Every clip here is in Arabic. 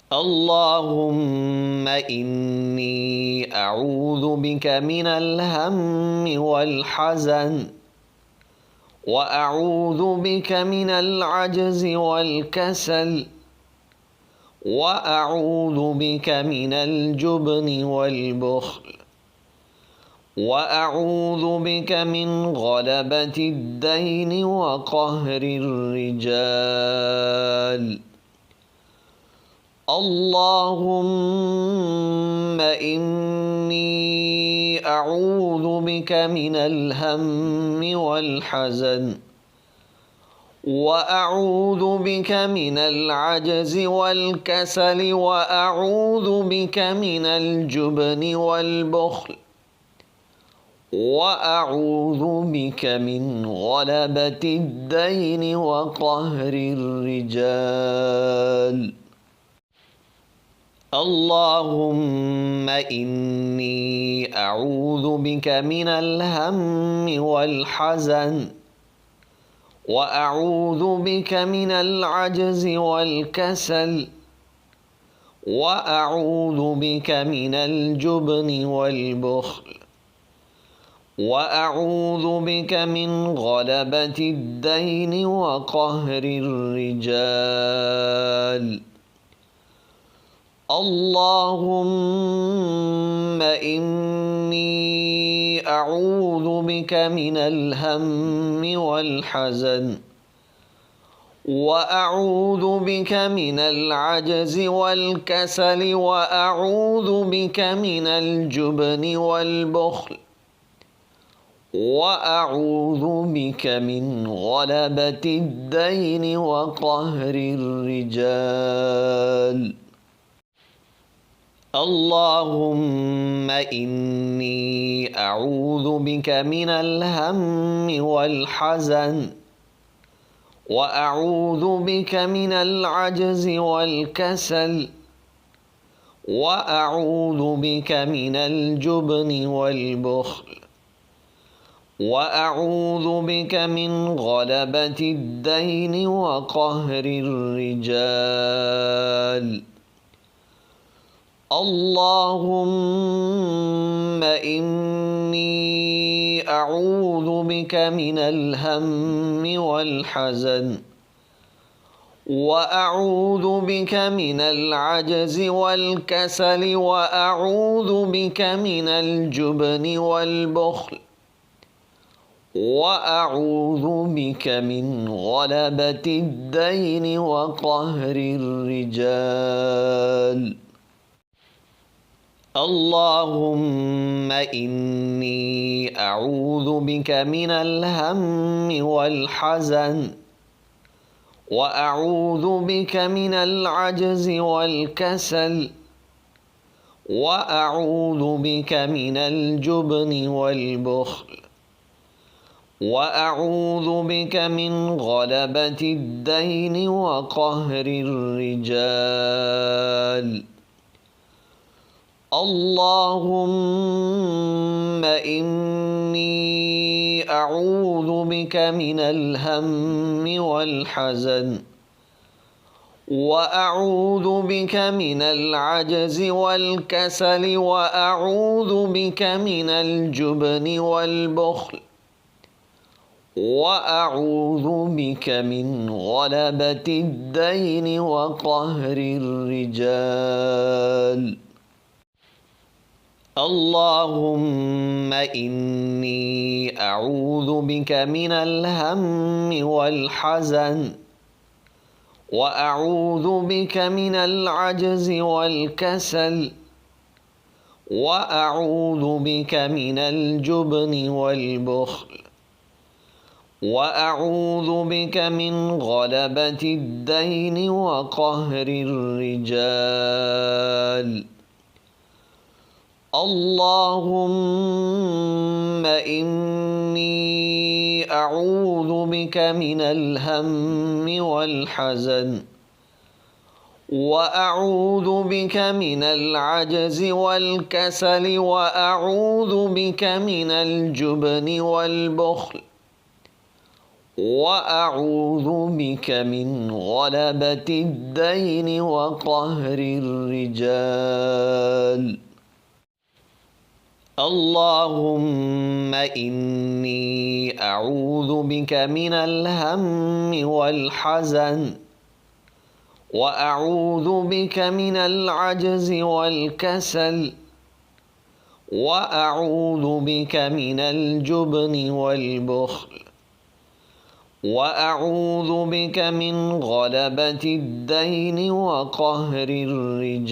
اللهم إني أعوذ بك من الهم والحزن، وأعوذ بك من العجز والكسل، وأعوذ بك من الجبن والبخل، وأعوذ بك من غلبة الدين وقهر الرجال. اللهم إني أعوذ بك من الهم والحزن، وأعوذ بك من العجز والكسل، وأعوذ بك من الجبن والبخل، وأعوذ بك من غلبة الدين وقهر الرجال. اللهم إني أعوذ بك من الهم والحزن، وأعوذ بك من العجز والكسل، وأعوذ بك من الجبن والبخل، وأعوذ بك من غلبة الدين وقهر الرجال. اللهم إني أعوذ بك من الهم والحزن، وأعوذ بك من العجز والكسل، وأعوذ بك من الجبن والبخل، وأعوذ بك من غلبة الدين وقهر الرجال. اللهم إني أعوذ بك من الهم والحزن، وأعوذ بك من العجز والكسل، وأعوذ بك من الجبن والبخل، وأعوذ بك من غلبة الدين وقهر الرجال. اللهم إني أعوذ بك من الهم والحزن، وأعوذ بك من العجز والكسل، وأعوذ بك من الجبن والبخل، وأعوذ بك من غلبة الدين وقهر الرجال. اللهم إني أعوذ بك من الهم والحزن، وأعوذ بك من العجز والكسل، وأعوذ بك من الجبن والبخل، وأعوذ بك من غلبة الدين وقهر الرجال. اللهم إني أعوذ بك من الهم والحزن، وأعوذ بك من العجز والكسل، وأعوذ بك من الجبن والبخل، وأعوذ بك من غلبة الدين وقهر الرجال. اللهم إني أعوذ بك من الهم والحزن، وأعوذ بك من العجز والكسل، وأعوذ بك من الجبن والبخل، وأعوذ بك من غلبة الدين وقهر الرجال. اللهم إني أعوذ بك من الهم والحزن، وأعوذ بك من العجز والكسل، وأعوذ بك من الجبن والبخل، وأعوذ بك من غلبة الدين وقهر الرجال. اللهم إني أعوذ بك من الهم والحزن، وأعوذ بك من العجز والكسل، وأعوذ بك من الجبن والبخل، وأعوذ بك من غلبة الدين وقهر الرجال.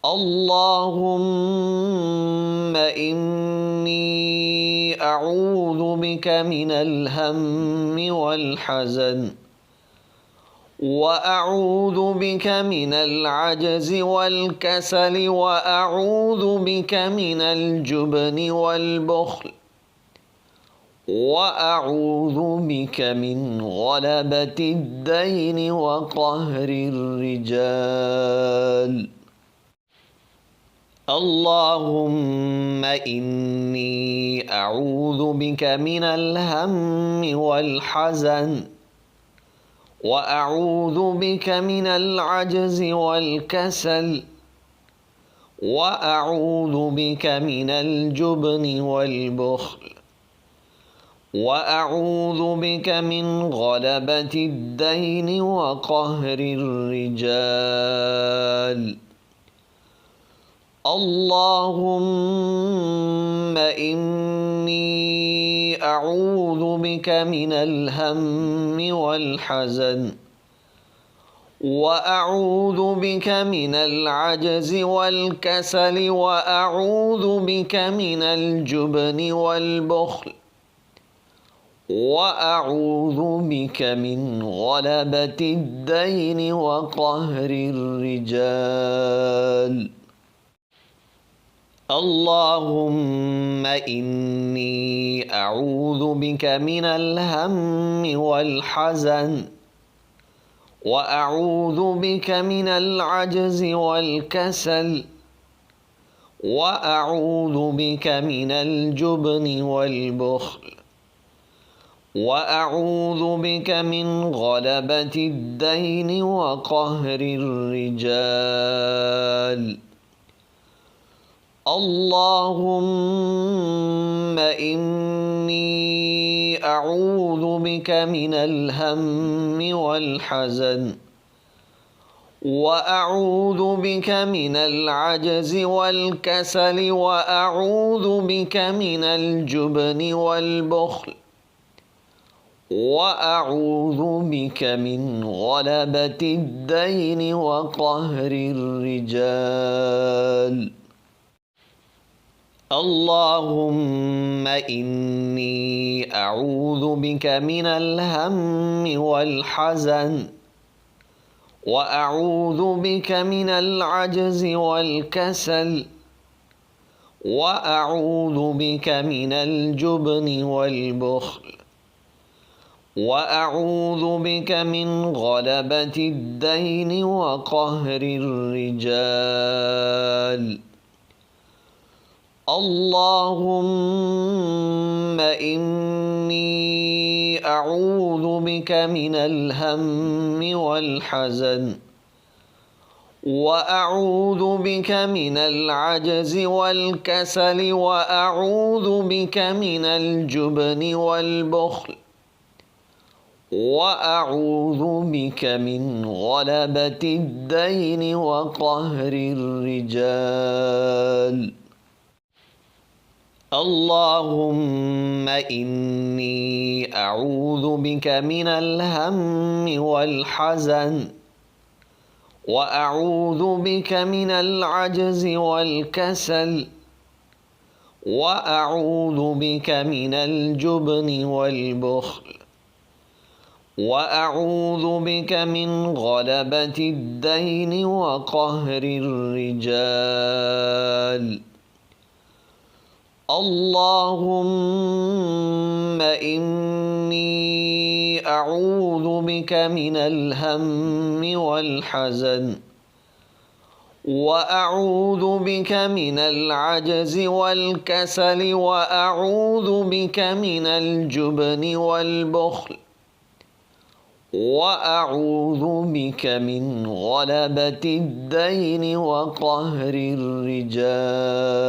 اللهم إني أعوذ بك من الهم والحزن، وأعوذ بك من العجز والكسل، وأعوذ بك من الجبن والبخل، وأعوذ بك من غلبة الدين وقهر الرجال. اللهم إني أعوذ بك من الهم والحزن، وأعوذ بك من العجز والكسل، وأعوذ بك من الجبن والبخل، وأعوذ بك من غلبة الدين وقهر الرجال. اللهم إني أعوذ بك من الهم والحزن، وأعوذ بك من العجز والكسل، وأعوذ بك من الجبن والبخل، وأعوذ بك من غلبة الدين وقهر الرجال. اللهم إني أعوذ بك من الهم والحزن، وأعوذ بك من العجز والكسل، وأعوذ بك من الجبن والبخل، وأعوذ بك من غلبة الدين وقهر الرجال. اللهم إني أعوذ بك من الهم والحزن، وأعوذ بك من العجز والكسل، وأعوذ بك من الجبن والبخل، وأعوذ بك من غلبة الدين وقهر الرجال. اللهم إني أعوذ بك من الهم والحزن، وأعوذ بك من العجز والكسل، وأعوذ بك من الجبن والبخل، وأعوذ بك من غلبة الدين وقهر الرجال. اللهم إني أعوذ بك من الهم والحزن، وأعوذ بك من العجز والكسل، وأعوذ بك من الجبن والبخل، وأعوذ بك من غلبة الدين وقهر الرجال. اللهم إني أعوذ بك من الهم والحزن، وأعوذ بك من العجز والكسل، وأعوذ بك من الجبن والبخل، وأعوذ بك من غلبة الدين وقهر الرجال. اللهم إني أعوذ بك من الهم والحزن، وأعوذ بك من العجز والكسل وأعوذ بك من الجبن والبخل وأعوذ بك من غلبة الدين وقهر الرجال.